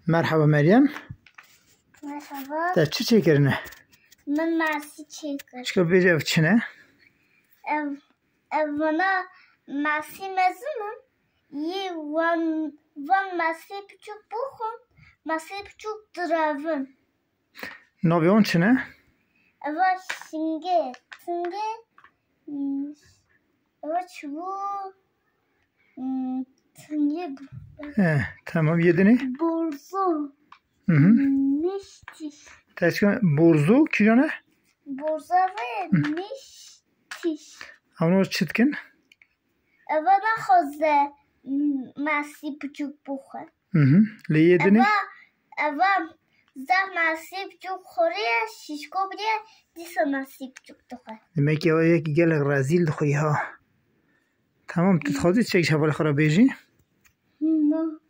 مرحبا مریم. مرحبا. در چی چیکرنه؟ من ماسی چیکر. چیکار بیجی اف چنه؟ اونا ماسی مزنم. یه وان ماسی پچوک بخون. ماسی پچوک دراون. نوی اون چنه؟ اول سنگه. اول چوبو. سنگه بود. تمام یه دنی؟ برزو. نیشتیش. تشکیل برزو کی جانه؟ برزو و نیشتیش. اونو چیت کن؟ اول نخواسته ماسی پچوک بخون. لیه دنی؟ اول زن ماسی پچوک خوریه شیشکو بریه دیسه ماسی پچوک دخواه. demek ya yeki gelek rezil dixuyi ha. Tamam, tu dixwazî çek şeval xwe re bêjî? نه.